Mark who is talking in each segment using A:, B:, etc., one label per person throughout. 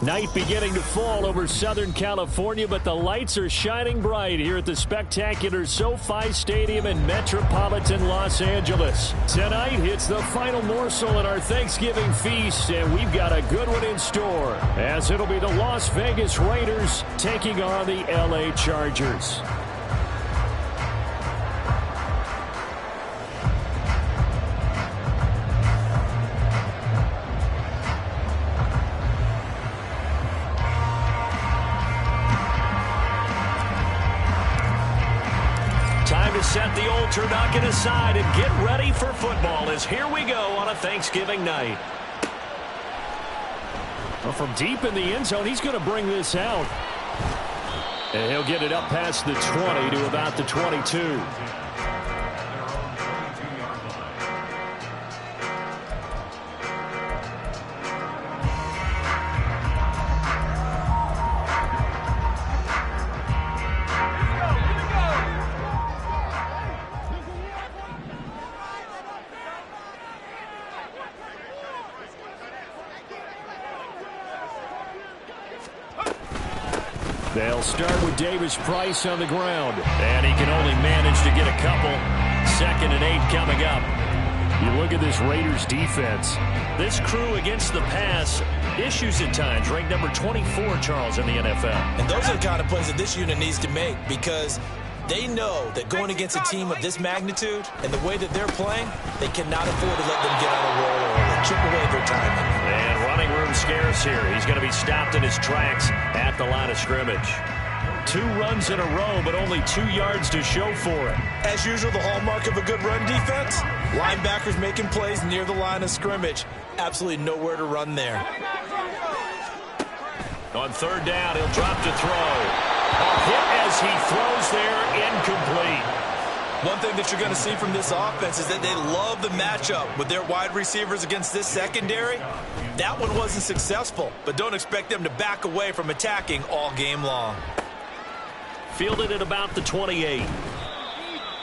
A: Night beginning to fall over Southern California, but the lights are shining bright here at the spectacular SoFi Stadium in metropolitan Los Angeles. Tonight, it's the final morsel in our Thanksgiving feast, and we've got a good one in store, as it'll be the Las Vegas Raiders taking on the LA Chargers. Set the old turducken aside and get ready for football as here we go on a Thanksgiving night. Well, from deep in the end zone, he's going to bring this out. And he'll get it up past the 20 to about the 22. They'll start with Davis Price on the ground, and he can only manage to get a couple. 2nd and 8 coming up. You look at this Raiders defense. This crew against the pass, issues at times, ranked number 24, Charles, in the NFL.
B: And those are the kind of plays that this unit needs to make, because they know that going against a team of this magnitude and the way that they're playing, they cannot afford to let them get on a roll or chip away their timing.
A: And running room scarce here. He's going to be stopped in his tracks at the line of scrimmage. 2 runs in a row, but only 2 yards to show for it.
B: As usual, the hallmark of a good run defense, linebackers making plays near the line of scrimmage. Absolutely nowhere to run there.
A: On 3rd down, he'll drop to throw. A hit as he throws there, incomplete.
B: One thing that you're going to see from this offense is that they love the matchup with their wide receivers against this secondary. That one wasn't successful, but don't expect them to back away from attacking all game long.
A: Fielded at about the 28.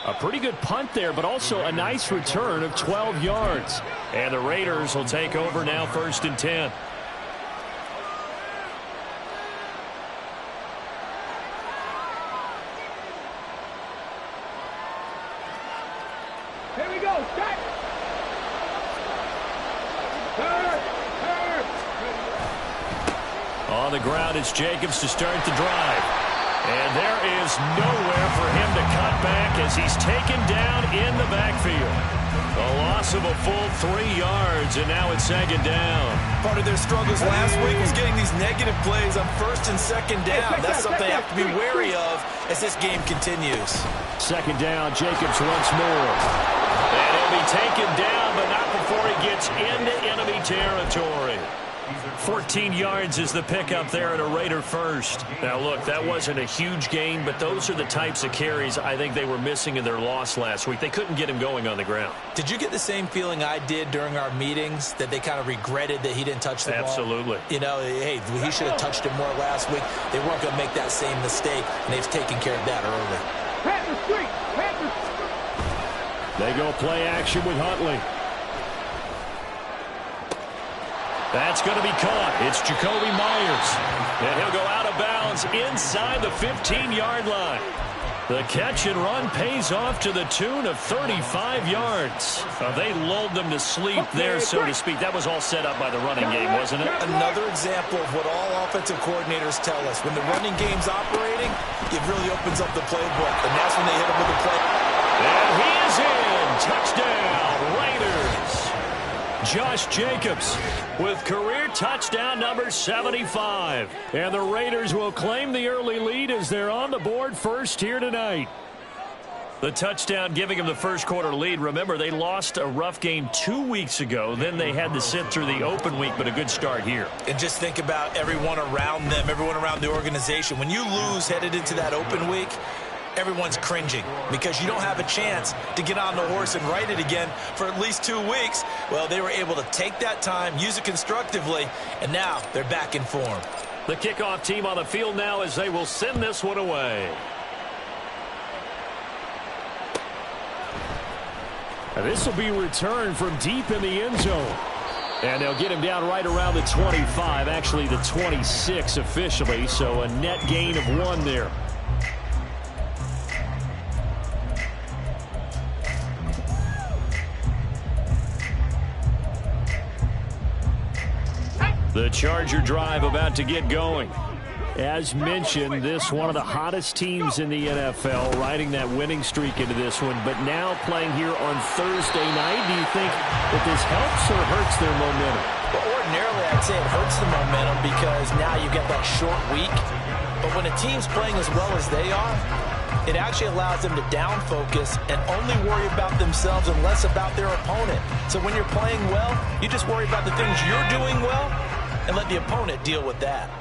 A: A pretty good punt there, but also a nice return of 12 yards. And the Raiders will take over now, 1st and 10.
C: Here we go. Start.
A: On the ground, it's Jacobs to start the drive. And there is nowhere for him to cut back as he's taken down in the backfield. A loss of a full 3 yards, and now it's 2nd down.
B: Part of their struggles last week was getting these negative plays on 1st and 2nd down. That's something they have to be wary of as this game continues.
A: 2nd down, Jacobs once more. And he'll be taken down, but not before he gets into enemy territory. 14 yards is the pickup there and a Raider first. Now, look, that wasn't a huge gain, but those are the types of carries I think they were missing in their loss last week. They couldn't get him going on the ground.
B: Did you get the same feeling I did during our meetings, that they kind of regretted that he didn't touch the ball?
A: Absolutely.
B: You know, hey, he should have touched it more last week. They weren't going to make that same mistake, and they've taken care of that early.
A: They go play action with Huntley. That's going to be caught. It's Jakobi Meyers. And he'll go out of bounds inside the 15-yard line. The catch and run pays off to the tune of 35 yards. They lulled them to sleep there, so to speak. That was all set up by the running game, wasn't it?
B: Another example of what all offensive coordinators tell us. When the running game's operating, it really opens up the playbook. And that's when they hit him with the play.
A: And he is in. Touchdown, Raiders. Josh Jacobs with career touchdown number 75. And the Raiders will claim the early lead as they're on the board first here tonight. The touchdown giving them the first quarter lead. Remember, they lost a rough game 2 weeks ago. Then they had to sit through the open week, but a good start here.
B: And just think about everyone around them, everyone around the organization. When you lose headed into that open week, everyone's cringing because you don't have a chance to get on the horse and ride it again for at least 2 weeks. Well, they were able to take that time, use it constructively, and now they're back in form.
A: The kickoff team on the field now as they will send this one away. And this will be returned from deep in the end zone. And they'll get him down right around the 25, actually the 26 officially, so a net gain of 1 there. The Charger drive about to get going. As mentioned, this one of the hottest teams in the NFL, riding that winning streak into this one, but now playing here on Thursday night. Do you think that this helps or hurts their momentum?
B: Well, ordinarily, I'd say it hurts the momentum because now you get that short week. But when a team's playing as well as they are, it actually allows them to down focus and only worry about themselves and less about their opponent. So when you're playing well, you just worry about the things you're doing well and let the opponent deal with that.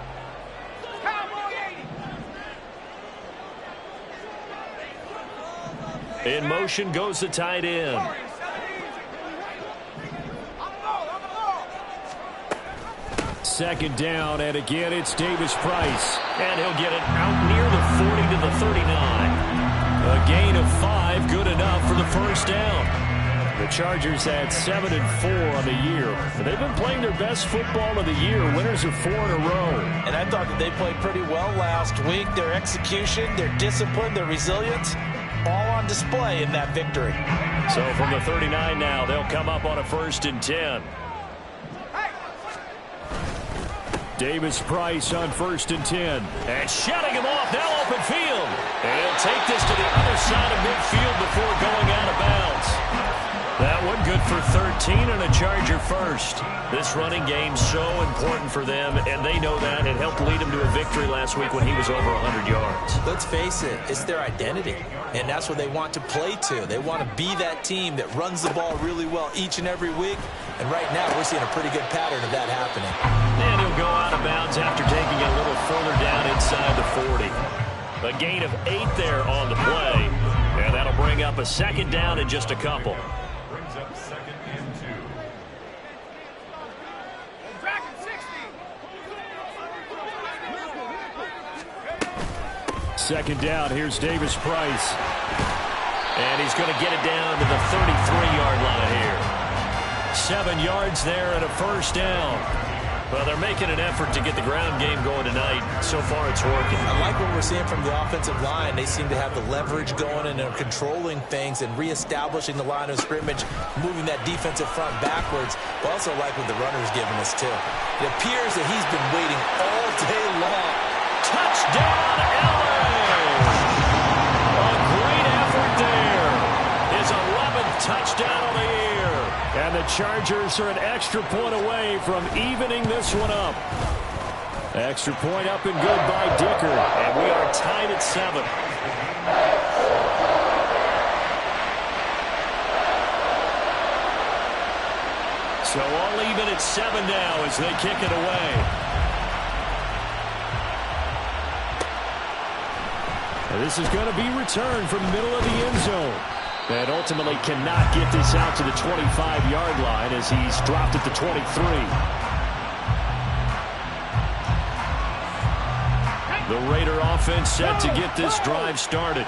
A: In motion goes the tight end. Second down, and again it's Davis Price. And he'll get it out near the 40 to the 39. A gain of 5, good enough for the first down. The Chargers had 7-4 on the year. They've been playing their best football of the year. Winners of 4 in a row.
B: And I thought that they played pretty well last week. Their execution, their discipline, their resilience, all on display in that victory.
A: So from the 39 now, they'll come up on a 1st and 10. Davis Price on 1st and 10. And shutting him off, now open field. And he'll take this to the other side of midfield before going out of bounds. That one good for 13 and a Charger first. This running game so important for them, and they know that. It helped lead them to a victory last week when he was over 100 yards.
B: Let's face it, it's their identity, and that's what they want to play to. They want to be that team that runs the ball really well each and every week, and right now we're seeing a pretty good pattern of that happening.
A: And he'll go out of bounds after taking it a little further down inside the 40. A gain of 8 there on the play, and that'll bring up a 2nd down in just a couple.
C: Brings up 2nd and 2.
A: Second down, here's Davis Price. And he's going to get it down to the 33-yard line here. 7 yards there and a 1st down. Well, they're making an effort to get the ground game going tonight. So far, it's working.
B: I like what we're seeing from the offensive line. They seem to have the leverage going, and they're controlling things and reestablishing the line of scrimmage, moving that defensive front backwards. But also like what the runner's giving us, too. It appears that he's been waiting all day long.
A: Touchdown, LA! A great effort there. His 11th touchdown of the year. And the Chargers are an extra point away from evening this one up. Extra point up and good by Dicker. And we are tied at 7. So all even at 7 now as they kick it away. And this is going to be returned from the middle of the end zone. And ultimately cannot get this out to the 25-yard line as he's dropped at the 23. The Raider offense set to get this drive started.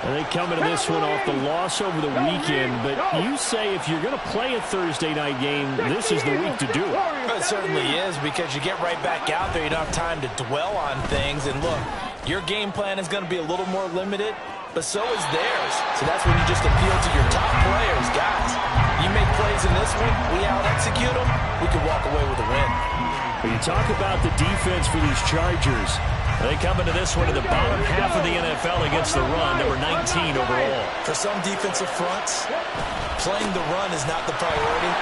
A: And they come into this one off the loss over the weekend. But you say if you're going to play a Thursday night game, this is the week to do it.
B: It certainly is, because you get right back out there. You don't have time to dwell on things. And look, your game plan is going to be a little more limited, but so is theirs. So that's when you just appeal to your top players. Guys, you make plays in this one, we out-execute them, we can walk away with a win.
A: When you talk about the defense for these Chargers, they come into this one in the bottom half of the NFL against the run. They were 19 overall.
B: For some defensive fronts, playing the run is not the priority.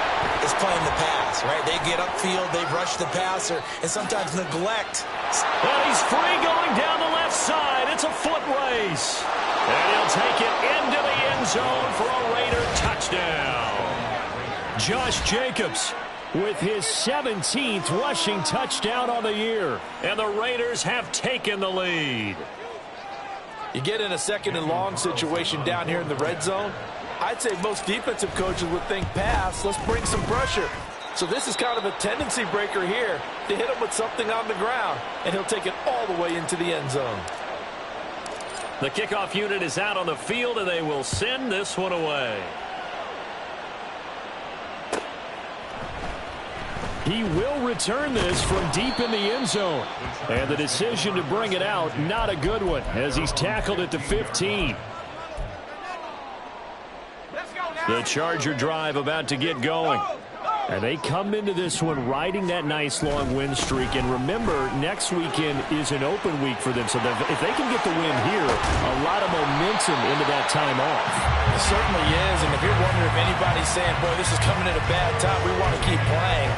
B: It's playing the pass, right? They get upfield, they rush the passer, and sometimes neglect.
A: And he's free going down the left side. It's a foot race. And he'll take it into the end zone for a Raider touchdown. Josh Jacobs with his 17th rushing touchdown on the year. And the Raiders have taken the lead.
B: You get in a 2nd and long situation down here in the red zone, I'd say most defensive coaches would think pass, let's bring some pressure. So this is kind of a tendency breaker here to hit him with something on the ground, and he'll take it all the way into the end zone.
A: The kickoff unit is out on the field, and they will send this one away. He will return this from deep in the end zone. And the decision to bring it out, not a good one, as he's tackled at the 15. The Charger drive about to get going. And they come into this one riding that nice long win streak. And remember, next weekend is an open week for them. So if they can get the win here, a lot of momentum into that time off.
B: It certainly is. And if you're wondering if anybody's saying, boy, this is coming at a bad time, we want to keep playing,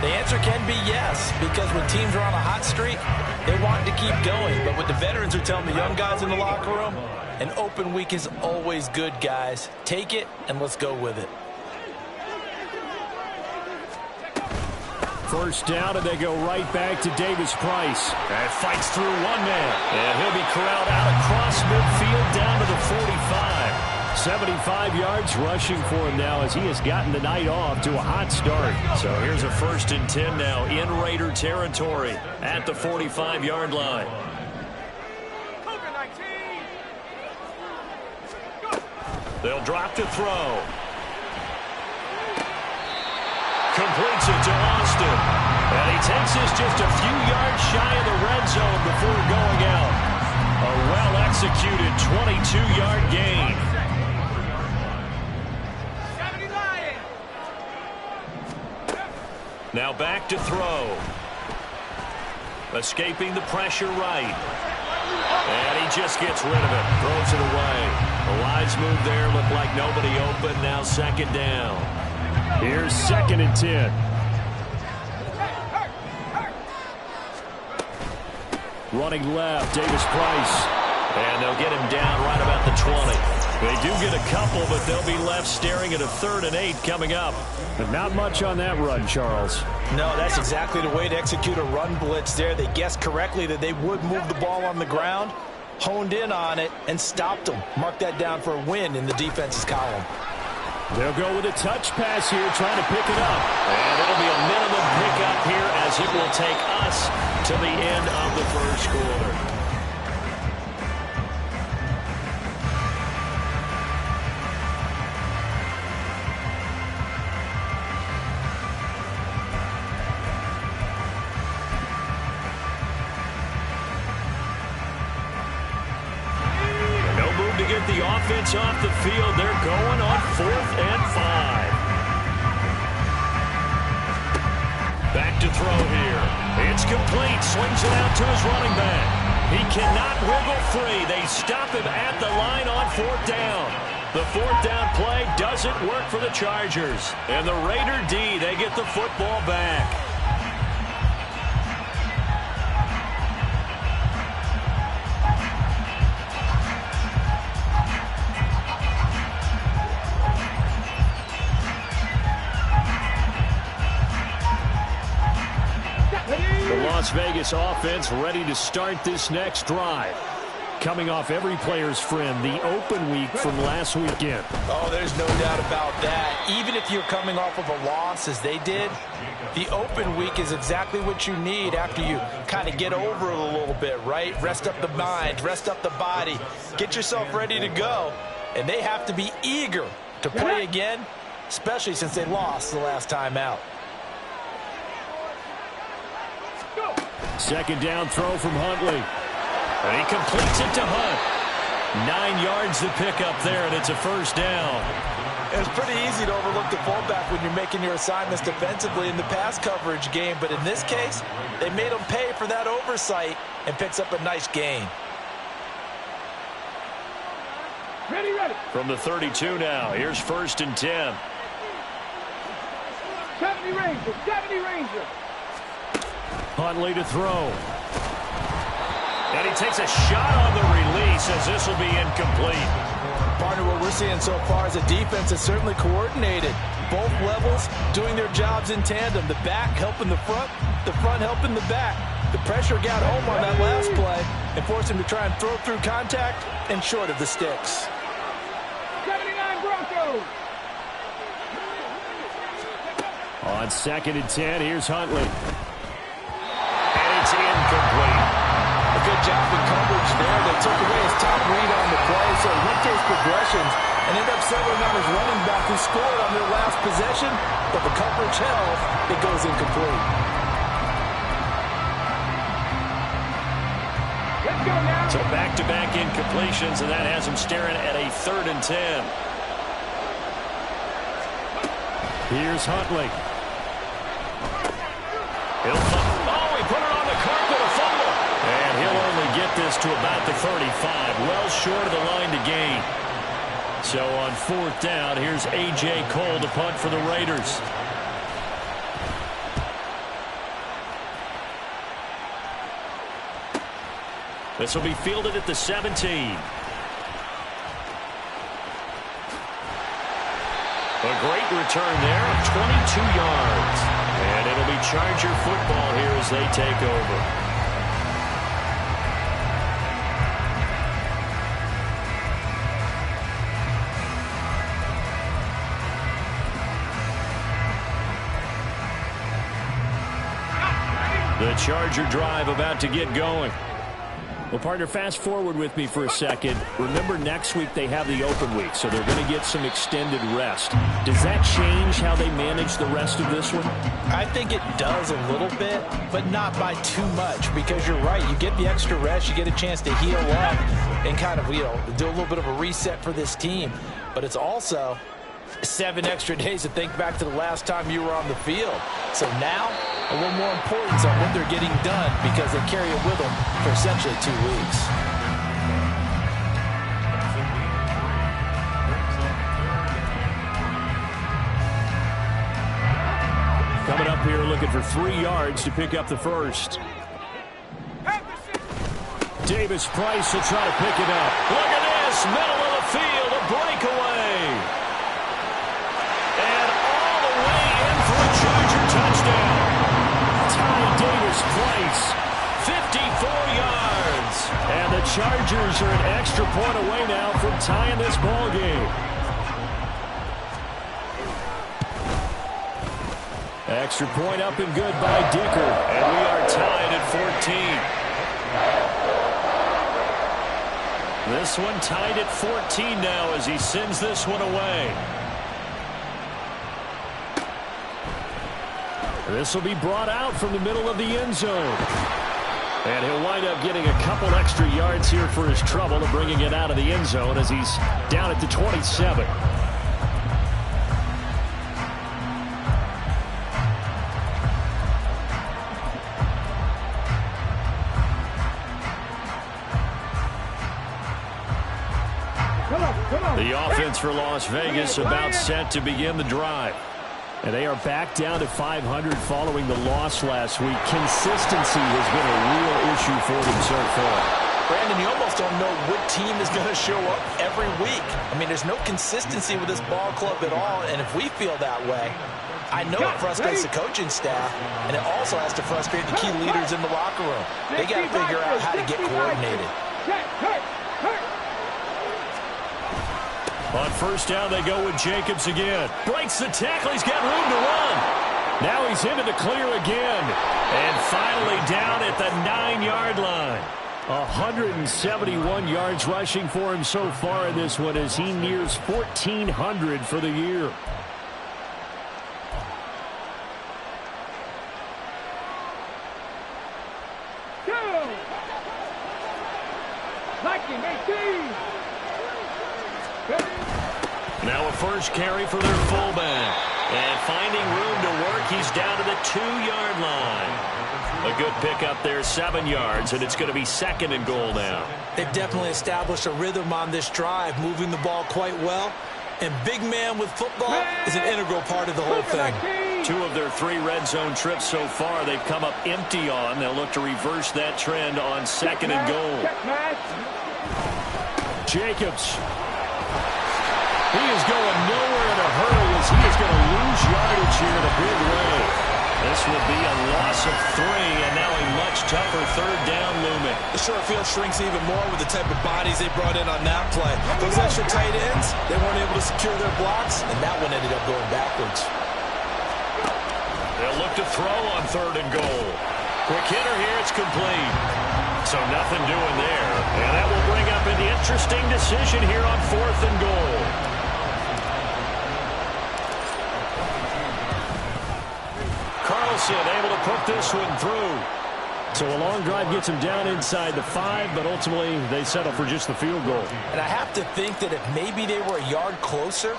B: the answer can be yes. Because when teams are on a hot streak, they want to keep going. But what the veterans are telling the young guys in the locker room, an open week is always good, guys. Take it and let's go with it.
A: First down, and they go right back to Davis Price. And fights through one man. And he'll be corralled out across midfield down to the 45. 75 yards rushing for him now as he has gotten the night off to a hot start. So here's a 1st and 10 now in Raider territory at the 45-yard line. They'll drop to throw. Completes it to Austin. And he takes this just a few yards shy of the red zone before going out. A well-executed 22-yard gain. Now back to throw. Escaping the pressure right. And he just gets rid of it. Throws it away. The wise move there. Looked like nobody open. Now 2nd down. Here's 2nd and 10. Running left, Davis Price. And they'll get him down right about the 20. They do get a couple, but they'll be left staring at a 3rd and 8 coming up. But not much on that run, Charles.
B: No, that's exactly the way to execute a run blitz there. They guessed correctly that they would move the ball on the ground, honed in on it, and stopped them. Mark that down for a win in the defense's column.
A: They'll go with a touch pass here, trying to pick it up. And it'll be a minimum pickup here as it will take us to the end of the 1st quarter. To get the offense off the field. They're going on 4th and 5. Back to throw here. It's complete. Swings it out to his running back. He cannot wiggle free. They stop him at the line on 4th down. The 4th down play doesn't work for the Chargers. And the Raider D, they get the football back. Las Vegas offense ready to start this next drive. Coming off every player's friend, the open week from last weekend.
B: Oh, there's no doubt about that. Even if you're coming off of a loss as they did, the open week is exactly what you need after you kind of get over it a little bit, right? Rest up the mind, rest up the body, get yourself ready to go. And they have to be eager to play again, especially since they lost the last time out.
A: 2nd down throw from Huntley. And he completes it to Hunt. 9 yards to pick up there, and it's a 1st down.
B: It's pretty easy to overlook the fullback when you're making your assignments defensively in the pass coverage game. But in this case, they made him pay for that oversight and picks up a nice gain.
C: Ready, ready.
A: From the 32 now, here's 1st and 10.
C: 70 Ranger, 70 Ranger.
A: Huntley to throw. And he takes a shot on the release as this will be incomplete.
B: Partner, what we're seeing so far is a defense that's certainly coordinated. Both levels doing their jobs in tandem. The back helping the front helping the back. The pressure got home on that last play and forced him to try and throw through contact and short of the sticks.
C: 79 Broncos.
A: On 2nd and 10, here's Huntley. And it's incomplete.
B: A good job in coverage there. They took away his top read on the play, so also went those progressions and ended up settling on his running back who scored on their last possession, but the coverage held. It goes incomplete.
C: Let's go now.
A: So back-to-back incompletions, and that has him staring at a 3rd and 10. Here's Huntley. He put it on the carpet, a fumble. And he'll only get this to about the 35, well short of the line to gain. So on 4th down, here's A.J. Cole to punt for the Raiders. This will be fielded at the 17. A great return there of 22 yards. And it'll be Charger football here as they take over. The Charger drive about to get going. Well, partner, fast forward with me for a second. Remember, next week they have the open week, so they're going to get some extended rest. Does that change how they manage the rest of this one?
B: I think it does a little bit, but not by too much, because you're right. You get the extra rest. You get a chance to heal up and kind of, do a little bit of a reset for this team. But it's also 7 extra days to think back to the last time you were on the field. So now, a little more importance on what they're getting done because they carry it with them for essentially 2 weeks.
A: Coming up here looking for 3 yards to pick up the first. Davis Price will try to pick it up. Look at this, middle of the field, a breakaway. And all the way in for a Charger touchdown. Davis Price, 54 yards. And the Chargers are an extra point away now from tying this ball game. Extra point up and good by Dicker. And we are tied at 14. This one tied at 14 now as he sends this one away. This will be brought out from the middle of the end zone. And he'll wind up getting a couple extra yards here for his trouble of bringing it out of the end zone as he's down at the 27. The offense for Las Vegas about set to begin the drive. And they are back down to 500 following the loss last week. Consistency has been a real issue for them so far.
B: Brandon, you almost don't know what team is going to show up every week. I mean, there's no consistency with this ball club at all, and if we feel that way, I know it frustrates the coaching staff, and it also has to frustrate the key leaders in the locker room. They got to figure out how to get coordinated.
A: On 1st down, they go with Jacobs again. Breaks the tackle. He's got room to run. Now he's into the clear again. And finally down at the 9-yard line. 171 yards rushing for him so far in this one as he nears 1,400 for the year. Now a first carry for their fullback. And finding room to work, he's down to the 2-yard line. A good pickup there, 7 yards, and it's going to be 2nd and goal now.
B: They've definitely established a rhythm on this drive, moving the ball quite well. And big man with football is an integral part of the whole thing.
A: 2 of their 3 red zone trips so far, they've come up empty on. They'll look to reverse that trend on 2nd and goal. Jacobs. He is going nowhere in a hurry as he is going to lose yardage here in a big way. This will be a loss of 3, and now a much tougher 3rd down looming.
B: The short field shrinks even more with the type of bodies they brought in on that play. Those extra tight ends, they weren't able to secure their blocks, and that one ended up going backwards.
A: They'll look to throw on 3rd and goal. Quick hitter here, it's complete. So nothing doing there. And that will bring up an interesting decision here on 4th and goal. Carlson able to put this one through. So a long drive gets him down inside the 5, but ultimately they settle for just the field goal.
B: And I have to think that if maybe they were a yard closer,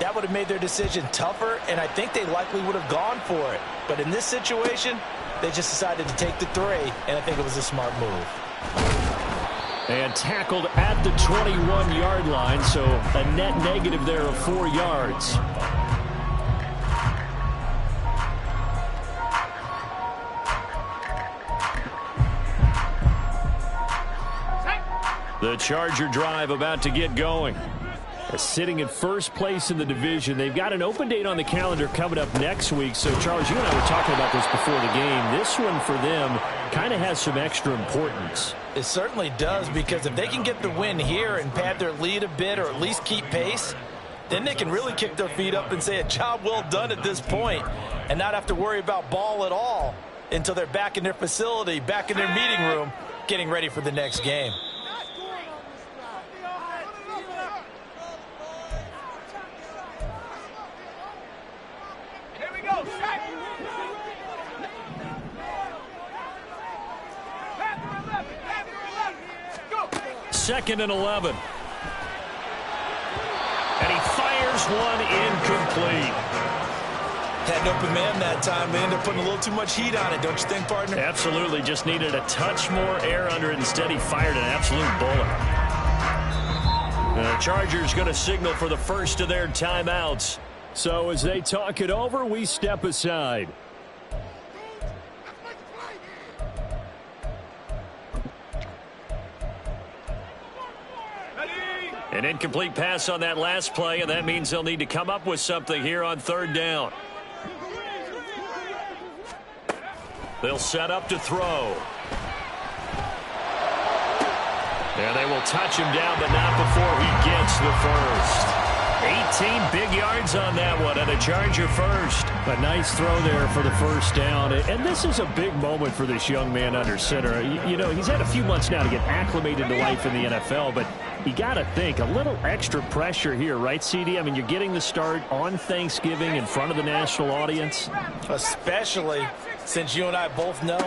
B: that would have made their decision tougher, and I think they likely would have gone for it. But in this situation, they just decided to take the 3, and I think it was a smart move.
A: And tackled at the 21-yard line, so a net negative there of 4 yards. The Charger drive about to get going. Sitting in first place in the division. They've got an open date on the calendar coming up next week. So, Charles, you and I were talking about this before the game. This one for them kind of has some extra importance.
B: It certainly does, because if they can get the win here and pad their lead a bit or at least keep pace, then they can really kick their feet up and say a job well done at this point and not have to worry about ball at all until they're back in their facility, back in their meeting room, getting ready for the next game.
A: Second and 11. And he fires one incomplete.
B: Had an open man that time. They ended up putting a little too much heat on it, don't you think, partner?
A: Absolutely. Just needed a touch more air under it. Instead, he fired an absolute bullet. The Chargers going to signal for the first of their timeouts. So as they talk it over, we step aside. An incomplete pass on that last play, and that means they'll need to come up with something here on 3rd down. They'll set up to throw. And they will touch him down, but not before he gets the first. 18 big yards on that one, and a Charger first. A nice throw there for the first down. And this is a big moment for this young man under center. You know, he's had a few months now to get acclimated to life in the NFL, but you got to think, a little extra pressure here, right, CD? I mean, you're getting the start on Thanksgiving in front of the national audience.
B: Especially since you and I both know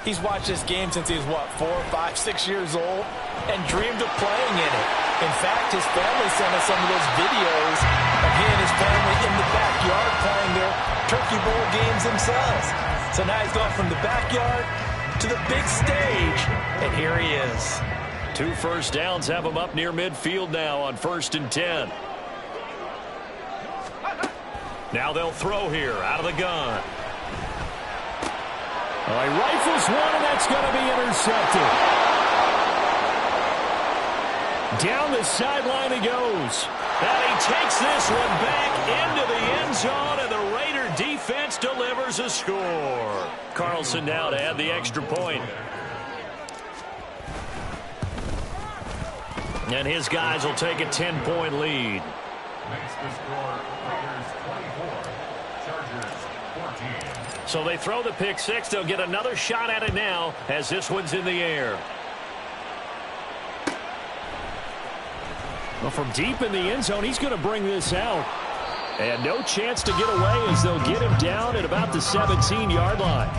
B: he's watched this game since he was, what, 4, 5, 6 years old and dreamed of playing in it. In fact, his family sent us some of those videos of he and his family in the backyard playing their Turkey Bowl games themselves. So now he's gone from the backyard to the big stage, and here he is.
A: 2 first downs have him up near midfield now on 1st and 10. Now they'll throw here out of the gun. Oh, he rifles one, and that's going to be intercepted. Down the sideline he goes. And he takes this one back into the end zone, and the Raider defense delivers a score. Carlson now to add the extra point. And his guys will take a 10-point lead.
D: Makes the score Raiders 24, Chargers 14.
A: So they throw the pick six. They'll get another shot at it now as this one's in the air. Well, from deep in the end zone, he's going to bring this out. And no chance to get away as they'll get him down at about the 17-yard line.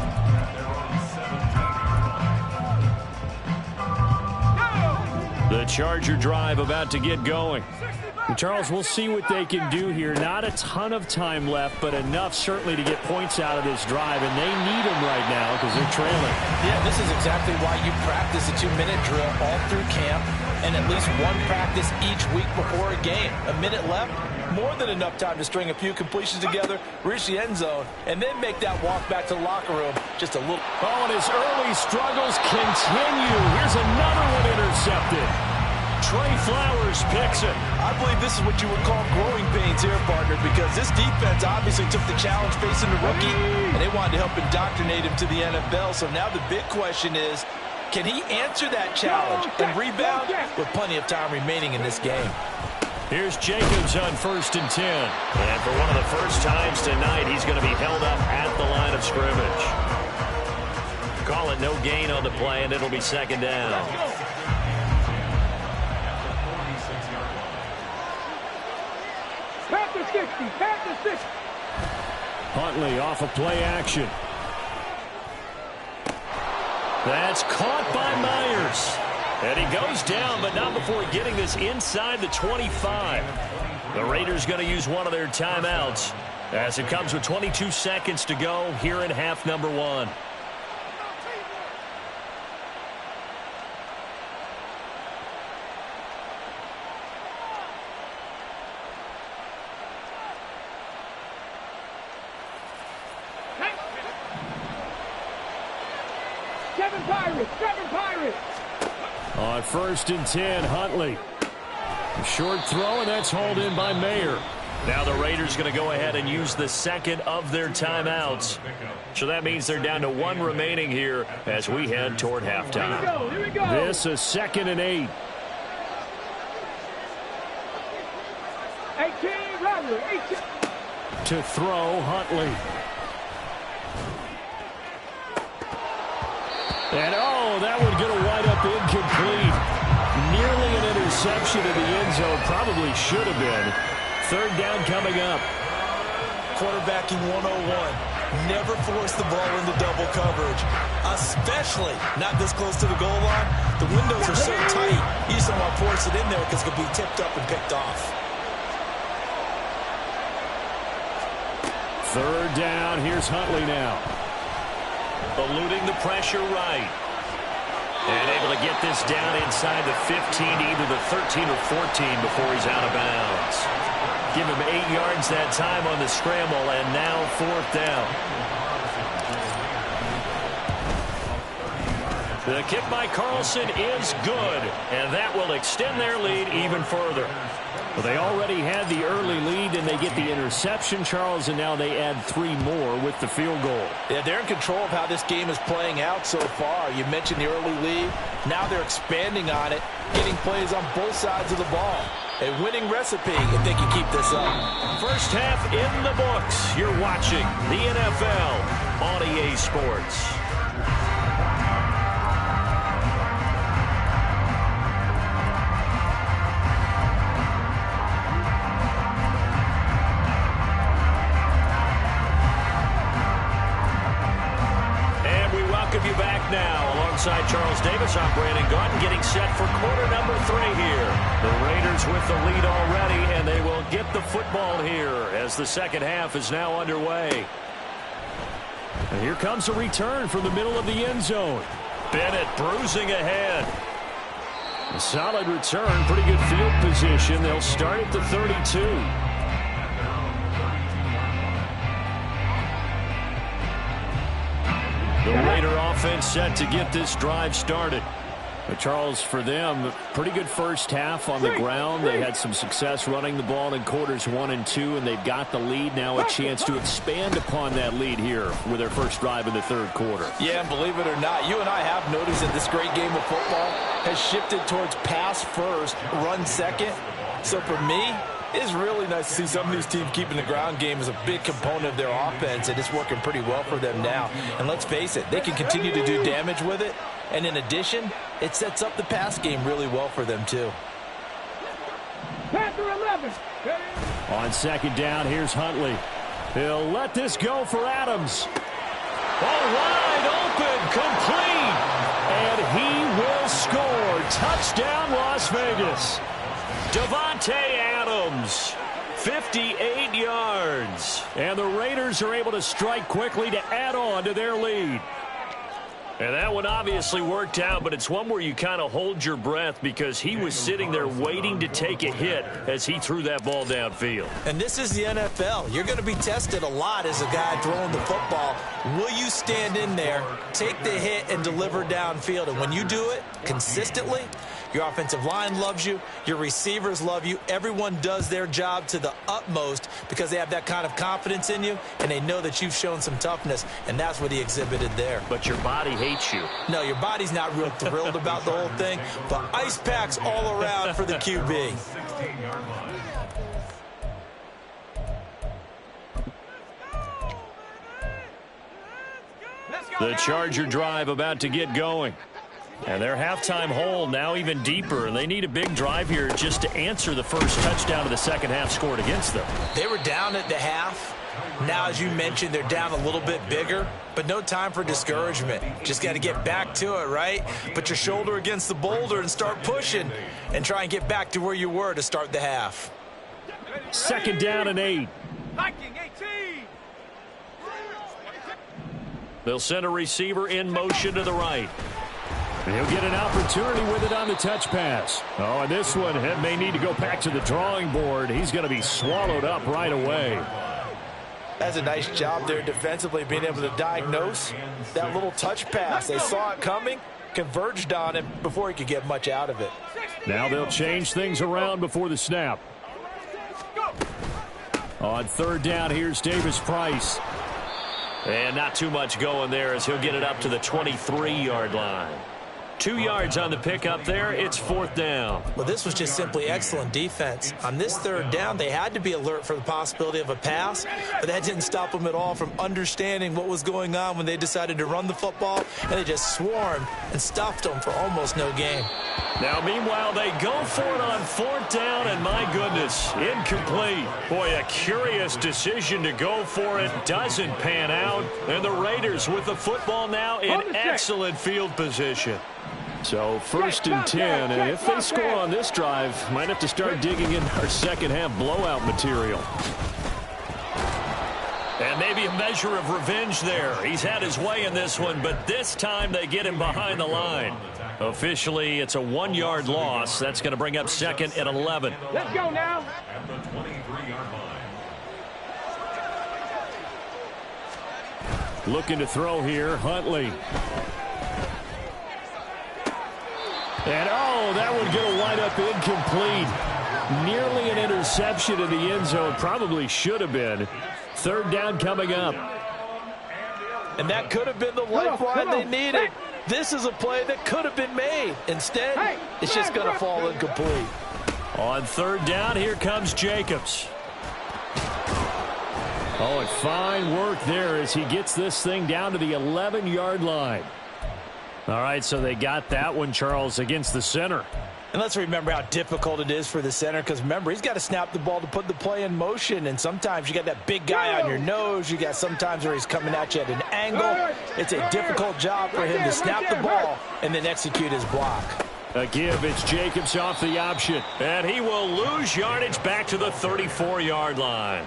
A: The Charger drive about to get going. And Charles, we'll see what they can do here. Not a ton of time left, but enough certainly to get points out of this drive, and they need them right now because they're trailing.
B: Yeah, this is exactly why you practice a 2-minute drill all through camp and at least one practice each week before a game. A minute left, more than enough time to string a few completions together, reach the end zone, and then make that walk back to the locker room just a little.
A: Oh, and his early struggles continue. Here's another one intercepted. Trey Flowers picks it.
B: I believe this is what you would call growing pains here, partner, because this defense obviously took the challenge facing the rookie, and they wanted to help indoctrinate him to the NFL. So now the big question is, can he answer that challenge and rebound with plenty of time remaining in this game?
A: Here's Jacobs on 1st and 10. And for one of the first times tonight, he's going to be held up at the line of scrimmage. Call it but no gain on the play, and it'll be second down.
C: Panther 60, Panther 60.
A: Huntley off of play action. That's caught by Myers. And he goes down, but not before getting this inside the 25. The Raiders going to use one of their timeouts as it comes with 22 seconds to go here in half number 1.
C: Seven Pirates.
A: On 1st and 10, Huntley. A short throw, and that's hauled in by Mayer. Now the Raiders going to go ahead and use the second of their timeouts. So that means they're down to 1 remaining here as we head toward halftime.
C: Here we go.
A: This is 2nd and 8.
C: 18, Robert, 18.
A: To throw, Huntley. And, that one going to wind up incomplete. Nearly an interception in the end zone. Probably should have been. 3rd down coming up.
B: Quarterbacking 101. Never force the ball into double coverage, especially not this close to the goal line. The windows are so tight, you just don't want to force it in there because it could be tipped up and picked off.
A: 3rd down. Here's Huntley now. Eluding the pressure right. And able to get this down inside the 15 to either the 13 or 14 before he's out of bounds. Give him 8 yards that time on the scramble, and now 4th down. The kick by Carlson is good, and that will extend their lead even further. Well, they already had the early lead, and they get the interception, Charles, and now they add 3 more with the field goal.
B: Yeah, they're in control of how this game is playing out so far. You mentioned the early lead. Now they're expanding on it, getting plays on both sides of the ball. A winning recipe if they can keep this up.
A: First half in the books. You're watching the NFL on EA Sports. You back now alongside Charles Davis. I'm Brandon Gaudin getting set for quarter number 3 here. The Raiders with the lead already, and they will get the football here as the second half is now underway. And here comes a return from the middle of the end zone. Bennett bruising ahead. A solid return, pretty good field position. They'll start at the 32. The Raider offense set to get this drive started. But Charles, for them, pretty good first half on the ground. They had some success running the ball in quarters 1 and 2, and they've got the lead now, a chance to expand upon that lead here with their first drive in the 3rd quarter.
B: Yeah, and believe it or not, you and I have noticed that this great game of football has shifted towards pass first, run second. So for me, it's really nice to see some of these teams keeping the ground game as a big component of their offense, and it's working pretty well for them now. And let's face it, they can continue to do damage with it. And in addition, it sets up the pass game really well for them, too.
C: Panther 11.
A: On 2nd down, here's Huntley. He'll let this go for Adams. Ball wide open, complete. And he will score. Touchdown, Las Vegas. Davante Adams, 58 yards. And the Raiders are able to strike quickly to add on to their lead. And that one obviously worked out, but it's one where you kind of hold your breath because he was sitting there waiting to take a hit as he threw that ball downfield.
B: And this is the NFL. You're going to be tested a lot as a guy throwing the football. Will you stand in there, take the hit, and deliver downfield? And when you do it consistently, your offensive line loves you, your receivers love you, everyone does their job to the utmost because they have that kind of confidence in you, and they know that you've shown some toughness, and that's what he exhibited there.
A: But your body hates you.
B: No, your body's not real thrilled about the whole thing, but ice packs all around for the QB.
C: Let's go.
A: The Charger drive about to get going. And their halftime hole now even deeper, and they need a big drive here just to answer the first touchdown of the second half scored against them.
B: They were down at the half. Now, as you mentioned, they're down a little bit bigger, but no time for discouragement. Just got to get back to it, right? Put your shoulder against the boulder and start pushing and try and get back to where you were to start the half.
A: Second down and 8.
C: Viking 18.
A: They'll send a receiver in motion to the right. He'll get an opportunity with it on the touch pass. Oh, and this one may need to go back to the drawing board. He's going to be swallowed up right away.
B: That's a nice job there defensively, being able to diagnose that little touch pass. They saw it coming, converged on him before he could get much out of it.
A: Now they'll change things around before the snap. On third down, here's Davis Price. And not too much going there as he'll get it up to the 23-yard line. 2 yards on the pickup there. It's fourth down.
B: Well, this was just simply excellent defense. On this third down, they had to be alert for the possibility of a pass, but that didn't stop them at all from understanding what was going on when they decided to run the football, and they just swarmed and stuffed them for almost no gain.
A: Now, meanwhile, they go for it on fourth down, and my goodness, incomplete. Boy, a curious decision to go for it. Doesn't pan out, and the Raiders with the football now in excellent field position. So first and 10, and if they score on this drive, might have to start digging in our second half blowout material. And maybe a measure of revenge there. He's had his way in this one, but this time they get him behind the line. Officially, it's a 1-yard loss. That's going to bring up second and 11.
C: Let's go now.
D: At the 23-yard line.
A: Looking to throw here, Huntley. And, oh, that one going to wind up incomplete. Nearly an interception in the end zone. Probably should have been. Third down coming up.
B: And that could have been the lifeline they needed. This is a play that could have been made. Instead, it's just going to fall incomplete.
A: On third down, here comes Jacobs. Oh, and fine work there as he gets this thing down to the 11-yard line. All right, so they got that one, Charles, against the center.
B: And let's remember how difficult it is for the center, because remember, he's got to snap the ball to put the play in motion, and sometimes you got that big guy on your nose. You got sometimes where he's coming at you at an angle. It's a difficult job for him to snap the ball and then execute his block.
A: A give, it's Jacobs off the option, and he will lose yardage back to the 34-yard line.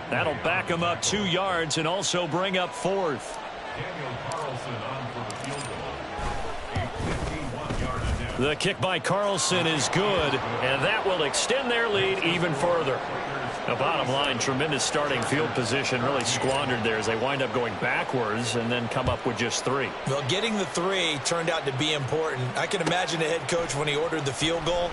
A: That'll back him up 2 yards and also bring up fourth.
D: Daniel Carlson on for the field goal. A 51-yard attempt.
A: The kick by Carlson is good, and that will extend their lead even further. The bottom line, tremendous starting field position, really squandered there as they wind up going backwards and then come up with just 3.
B: Well, getting the 3 turned out to be important. I can imagine the head coach when he ordered the field goal.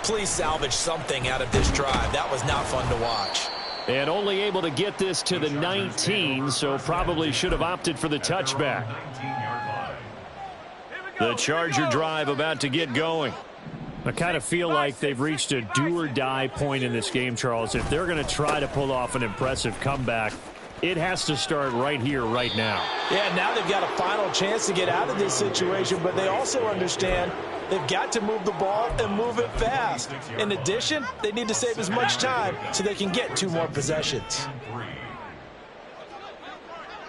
B: Please salvage something out of this drive. That was not fun to watch.
A: And only able to get this to the 19, so probably should have opted for the touchback.
D: 19-yard line.
A: The Charger drive about to get going. I kind of feel like they've reached a do-or-die point in this game, Charles. If they're going to try to pull off an impressive comeback, it has to start right here, right now.
B: Yeah, now they've got a final chance to get out of this situation, but they also understand they've got to move the ball and move it fast. In addition, they need to save as much time so they can get 2 more possessions.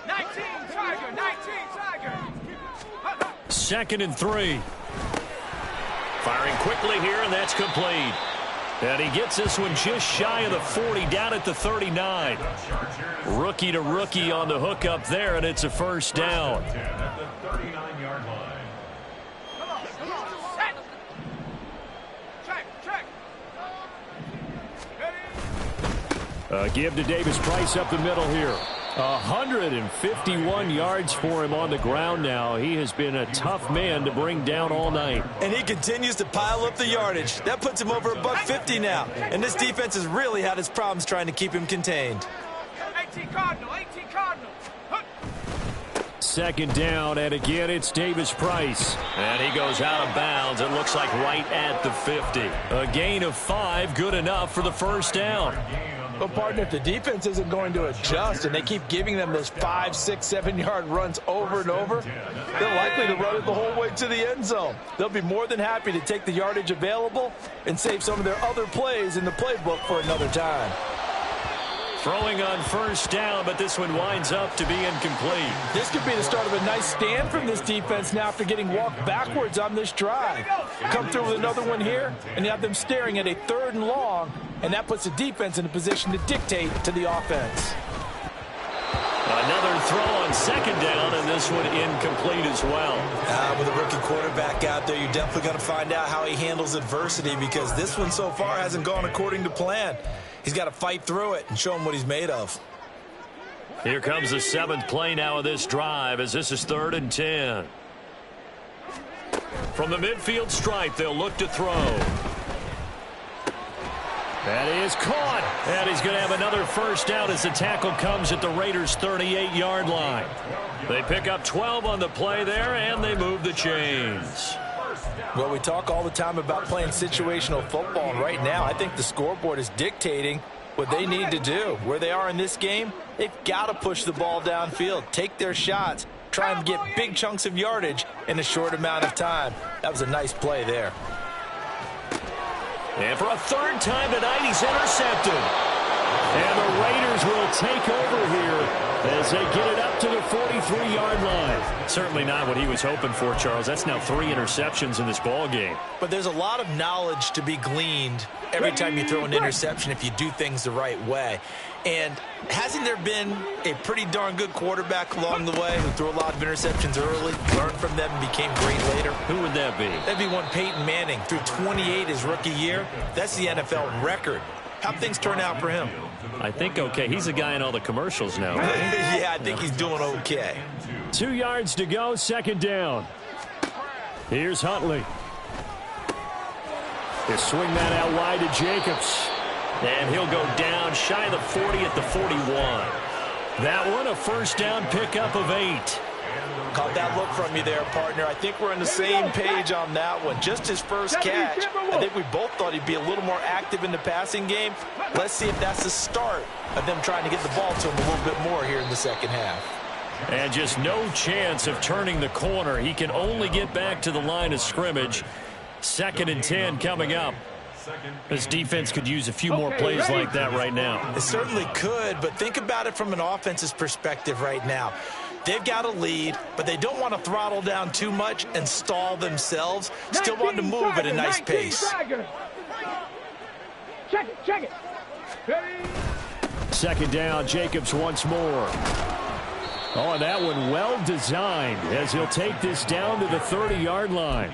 C: 19 Tiger, 19 Tiger.
A: Second and 3. Firing quickly here, and that's complete. And he gets this one just shy of the 40, down at the 39. Rookie to rookie on the hook up there, and it's a first down.
D: At the 39-yard line.
C: Come on, set. Check. Ready?
A: Give to Davis Price up the middle here. 151 yards for him on the ground now. He has been a tough man to bring down all night.
B: And he continues to pile up the yardage. That puts him over $150 now. And this defense has really had its problems trying to keep him contained.
C: 18 Cardinal.
A: Second down, and again, it's Davis Price. And he goes out of bounds. It looks like right at the 50. A gain of 5, good enough for the first down.
B: Well, partner, if the defense isn't going to adjust and they keep giving them those 5, 6, 7-yard runs over and over, they're likely to run it the whole way to the end zone. They'll be more than happy to take the yardage available and save some of their other plays in the playbook for another time.
A: Throwing on first down, but this one winds up to be incomplete.
B: This could be the start of a nice stand from this defense now after getting walked backwards on this drive. Come through with another one here, and you have them staring at a 3rd and long, and that puts the defense in a position to dictate to the offense.
A: Another throw on 2nd down, and this one incomplete as well.
B: With a rookie quarterback out there, you're definitely going to find out how he handles adversity, because this one so far hasn't gone according to plan. He's got to fight through it and show him what he's made of.
A: Here comes the 7th play now of this drive, as this is 3rd and 10. From the midfield stripe, they'll look to throw. That is caught. And he's going to have another first down as the tackle comes at the Raiders' 38-yard line. They pick up 12 on the play there, and they move the chains.
B: Well, we talk all the time about playing situational football, and right now I think the scoreboard is dictating what they need to do. Where they are in this game, they've got to push the ball downfield, take their shots, try and get big chunks of yardage in a short amount of time. That was a nice play there.
A: And for a 3rd time tonight, he's intercepted. And the Raiders will take over here as they get it up to the 43-yard line. Certainly not what he was hoping for, Charles. That's now 3 interceptions in this ball game.
B: But there's a lot of knowledge to be gleaned every time you throw an interception if you do things the right way. And hasn't there been a pretty darn good quarterback along the way who threw a lot of interceptions early, learned from them, and became great later?
A: Who would that be?
B: That'd be one Peyton Manning. Threw 28 his rookie year. That's the NFL record. How'd things turn out for him?
A: I think okay. He's a guy in all the commercials now, right?
B: Yeah, I think he's doing okay.
A: 2 yards to go, 2nd down. Here's Huntley. They swing that out wide to Jacobs. And he'll go down shy of the 40 at the 41. That one a first down pickup of 8.
B: Caught that look from you there, partner. I think we're on the same page on that one. Just his first catch. I think we both thought he'd be a little more active in the passing game. Let's see if that's the start of them trying to get the ball to him a little bit more here in the second half.
A: And just no chance of turning the corner. He can only get back to the line of scrimmage. 2nd and 10 coming up. This defense could use a few more plays like that right now.
B: It certainly could, but think about it from an offense's perspective right now. They've got a lead, but they don't want to throttle down too much and stall themselves. Still want to move at a nice pace.
C: Check it.
A: 2nd down, Jacobs once more. Oh, and that one well designed as he'll take this down to the 30-yard line.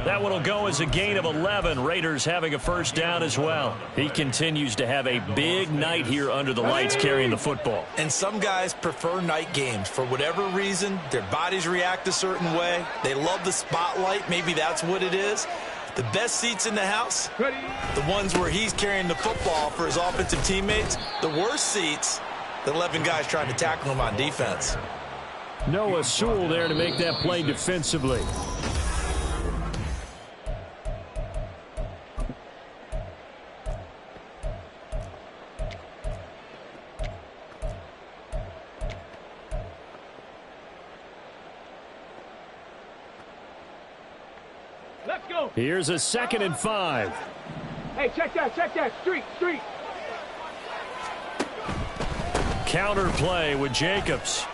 A: That one will go as a gain of 11. Raiders having a first down as well. He continues to have a big night here under the lights carrying the football.
B: And some guys prefer night games. For whatever reason, their bodies react a certain way. They love the spotlight. Maybe that's what it is. The best seats in the house, the ones where he's carrying the football for his offensive teammates. The worst seats, the 11 guys trying to tackle him on defense.
A: Noah Sewell there to make that play defensively.
C: Let's go.
A: Here's a 2nd and 5.
C: Hey, check that. Street.
A: Counter play with Jacobs.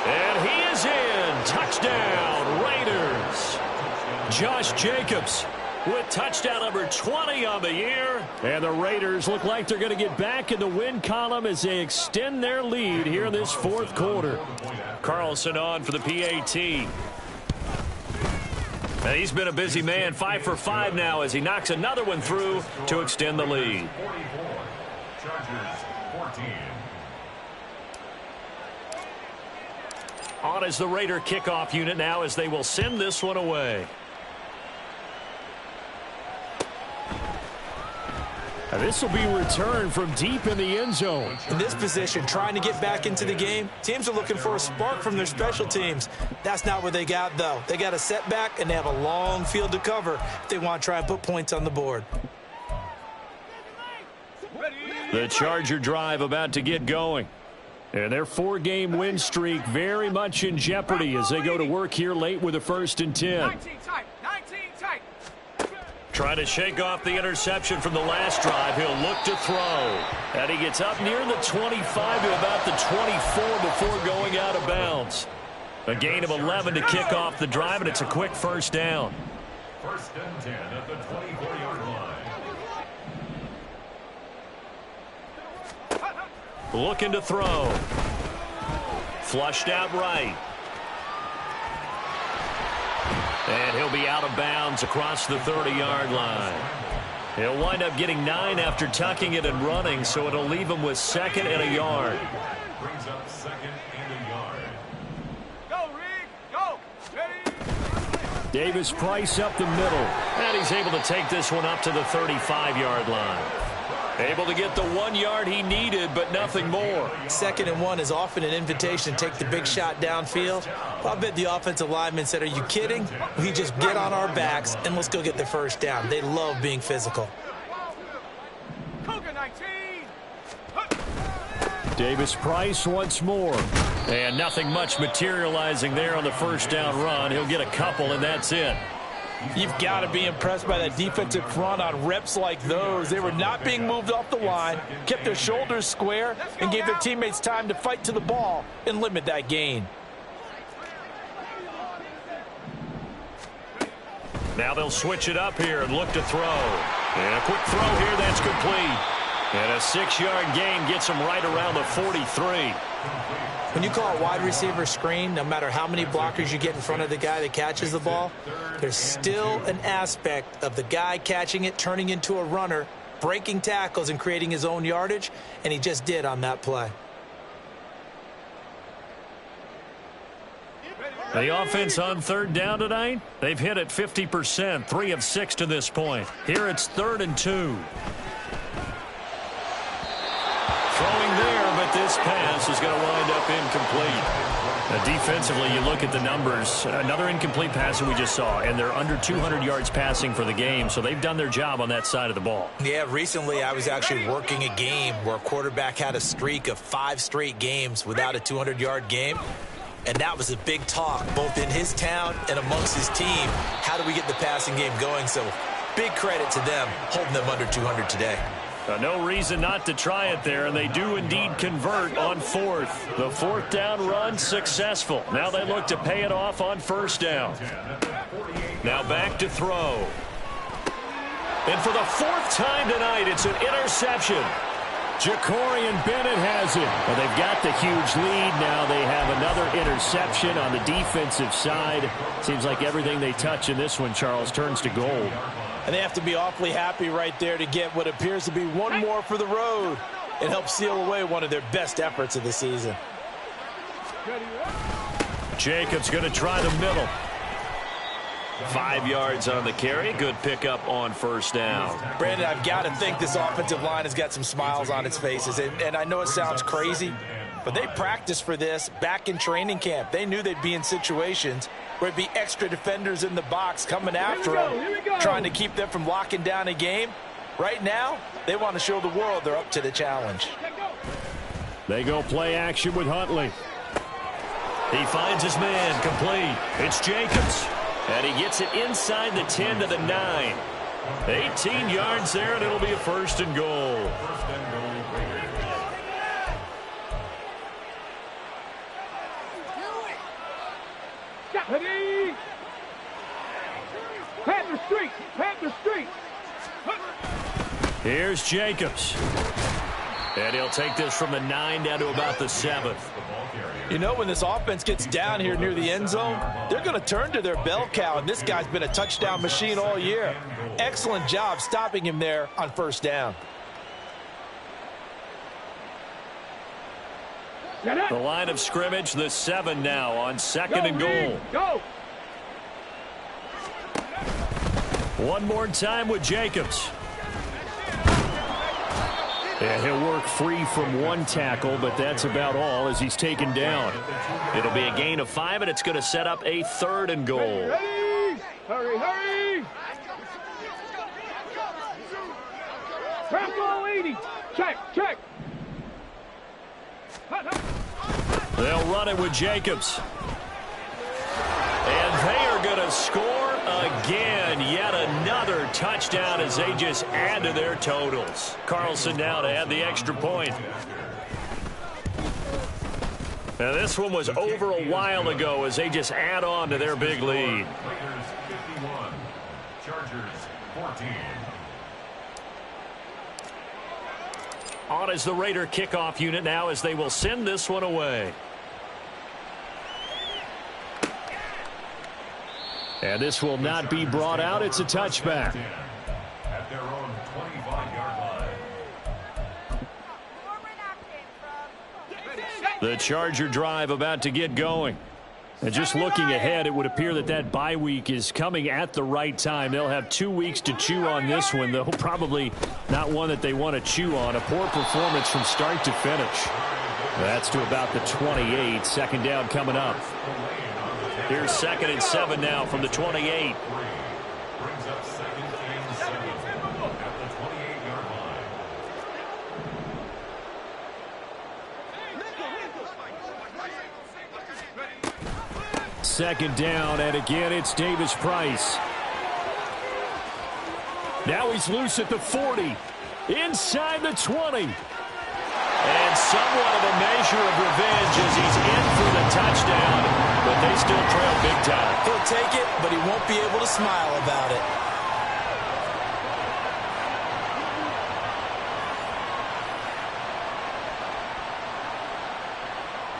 A: And he is in. Touchdown, Raiders. Josh Jacobs with touchdown number 20 on the year. And the Raiders look like they're going to get back in the win column as they extend their lead here in this 4th quarter. Carlson on for the PAT. And he's been a busy man, 5 for 5 now as he knocks another one through to extend the lead.
D: 44, Chargers 14.
A: On is the Raider kickoff unit now as they will send this one away. And this will be returned from deep in the end zone.
B: In this position, trying to get back into the game, teams are looking for a spark from their special teams. That's not what they got, though. They got a setback, and they have a long field to cover if they want to try and put points on the board.
A: The Charger drive about to get going. And their 4-game win streak very much in jeopardy as they go to work here late with a 1st and 10.
C: 19 tight. 19 tight.
A: Trying to shake off the interception from the last drive. He'll look to throw. And he gets up near the 25 to about the 24 before going out of bounds. A gain of 11 to kick off the drive, and it's a quick 1st down.
D: 1st and 10 at the 24-yard line.
A: Looking to throw. Flushed out right. And he'll be out of bounds across the 30-yard line. He'll wind up getting 9 after tucking it and running, so it'll leave him with 2nd and a yard.
D: Brings up 2nd and a yard.
C: Go, Reed. Go. Ready.
A: Davis Price up the middle. And he's able to take this one up to the 35-yard line. Able to get the 1 yard he needed, but nothing more.
B: 2nd and 1 is often an invitation to take the big shot downfield. I bet the offensive lineman said, are you kidding? We just get on our backs and let's go get the 1st down. They love being physical.
C: Cougar 19.
A: Davis Price once more. And nothing much materializing there on the 1st down run. He'll get a couple, and that's it.
E: You've got to be impressed by that defensive front on reps like those. They were not being moved off the line, kept their shoulders square, and gave their teammates time to fight to the ball and limit that gain.
A: Now they'll switch it up here and look to throw. And a quick throw here, that's complete. And a 6-yard gain gets him right around the 43.
B: When you call a wide receiver screen, no matter how many blockers you get in front of the guy that catches the ball, there's still an aspect of the guy catching it, turning into a runner, breaking tackles and creating his own yardage, and he just did on that play.
A: The offense on 3rd down tonight, they've hit it 50%, 3 of 6 to this point. Here it's 3rd and 2. Throwing there, but this pass is going to wind up incomplete. Defensively, you look at the numbers. Another incomplete pass that we just saw, and they're under 200 yards passing for the game, so they've done their job on that side of the ball.
B: Yeah, recently I was actually working a game where a quarterback had a streak of 5 straight games without a 200-yard game. And that was a big talk, both in his town and amongst his team. How do we get the passing game going? So big credit to them, holding them under 200 today.
A: No reason not to try it there, and they do indeed convert on 4th. The 4th down run successful. Now they look to pay it off on 1st down. Now back to throw. And for the 4th time tonight, it's an interception. Jacorian Bennett has it. Well, they've got the huge lead. Now they have another interception on the defensive side. Seems like everything they touch in this one, Charles, turns to gold.
E: And they have to be awfully happy right there to get what appears to be one more for the road. It helps seal away one of their best efforts of the season.
A: Jacobs going to try the middle. 5 yards on the carry. Good pickup on 1st down.
E: Brandon, I've got to think this offensive line has got some smiles on its faces. And I know it sounds crazy, but they practiced for this back in training camp. They knew they'd be in situations where it'd be extra defenders in the box coming after them, trying to keep them from locking down a game. Right now, they want to show the world they're up to the challenge.
A: They go play action with Huntley. He finds his man complete. It's Jacobs. And he gets it inside the 10 to the 9. 18 yards there, and it'll be a 1st and goal.
C: Ready. Panther Street. Panther Street.
A: Here's Jacobs. And he'll take this from the 9 down to about the 7th.
E: You know, when this offense gets down here near the end zone, they're going to turn to their bell cow, and this guy's been a touchdown machine all year. Excellent job stopping him there on 1st down.
A: The line of scrimmage, the 7 now on 2nd and goal.
C: Go.
A: One more time with Jacobs. Yeah, he'll work free from 1 tackle, but that's about all as he's taken down. It'll be a gain of 5, and it's going to set up a 3rd and goal.
C: Ready. Hurry, hurry. Trap ball 80. Check.
A: They'll run it with Jacobs. And they are going to score again. Yet another touchdown as they just add to their totals. Carlson now to add the extra point. Now this one was over a while ago as they just add on to their big lead.
D: Raiders 51, Chargers 14.
A: On is the Raider kickoff unit now as they will send this one away. And this will not be brought out. It's a touchback.
D: At their own 25-yard line.
A: The Charger drive about to get going. And just looking ahead, it would appear that that bye week is coming at the right time. They'll have 2 weeks to chew on this one, though probably not one that they want to chew on. A poor performance from start to finish. That's to about the 28. Second down coming up. Here's 2nd and 7 now from the 28.
D: Brings up 2nd and 7 at the 28-yard line.
A: Second down, and again, it's Davis Price. Now he's loose at the 40. Inside the 20. And somewhat of a measure of revenge as he's in for the touchdown, but they still trail big time.
E: He'll take it, but he won't be able to smile about it.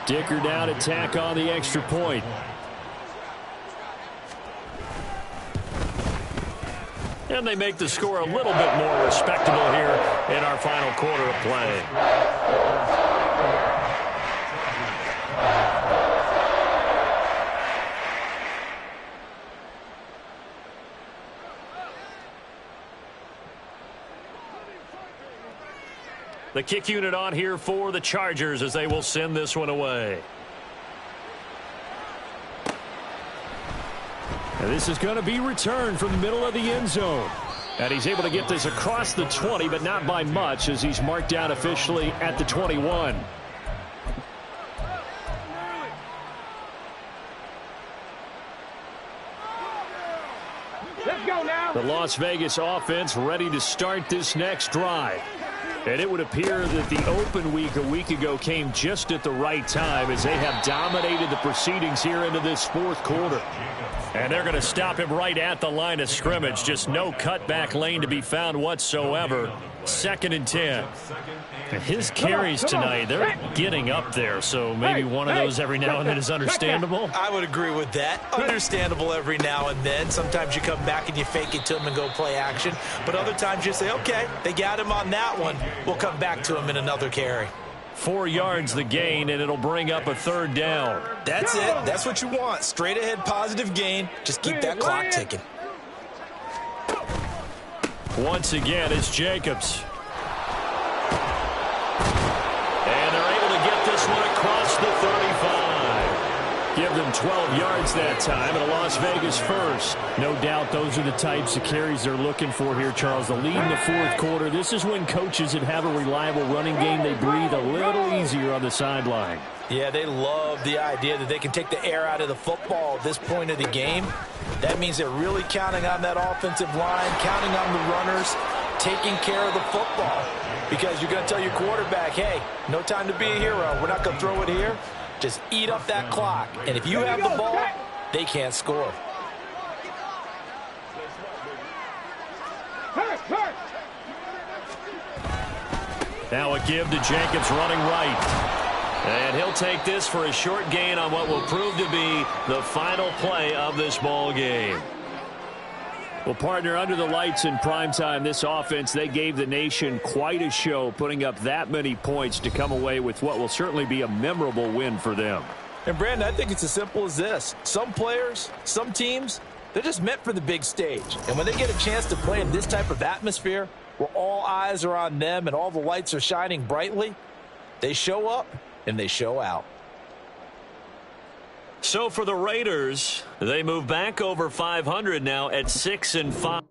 A: Dicker down to tack on the extra point. And they make the score a little bit more respectable here in our final quarter of play. The kick unit on here for the Chargers as they will send this one away. And this is going to be returned from the middle of the end zone. And he's able to get this across the 20, but not by much as he's marked down officially at the 21.
C: Let's go now.
A: The Las Vegas offense ready to start this next drive. And it would appear that the open week a week ago came just at the right time as they have dominated the proceedings here into this fourth quarter. And they're going to stop him right at the line of scrimmage. Just no cutback lane to be found whatsoever. 2nd and 10. And his carries tonight, they're getting up there. So maybe one of those every now and then is understandable.
E: I would agree with that. Understandable every now and then. Sometimes you come back and you fake it to him and go play action. But other times you say, okay, they got him on that one. We'll come back to him in another carry.
A: 4 yards the gain, and it'll bring up a 3rd down.
E: That's it. That's what you want. Straight ahead positive gain. Just keep that clock ticking.
A: Once again, it's Jacobs. And they're able to get this one across the 35. Give them 12 yards that time, and a Las Vegas first. No doubt those are the types of carries they're looking for here, Charles. The lead in the fourth quarter. This is when coaches that have a reliable running game, they breathe a little easier on the sideline.
E: Yeah, they love the idea that they can take the air out of the football at this point of the game. That means they're really counting on that offensive line, counting on the runners, taking care of the football. Because you're going to tell your quarterback, hey, no time to be a hero. We're not going to throw it here. Just eat up that clock. And if you have the ball, they can't score.
A: Now a give to Jacobs running right. And he'll take this for a short gain on what will prove to be the final play of this ball game. Well, partner, under the lights in primetime, this offense, they gave the nation quite a show, putting up that many points to come away with what will certainly be a memorable win for them.
E: And, Brandon, I think it's as simple as this. Some players, some teams, they're just meant for the big stage. And when they get a chance to play in this type of atmosphere where all eyes are on them and all the lights are shining brightly, they show up and they show out.
A: So for the Raiders, they move back over 500 now at 6-5.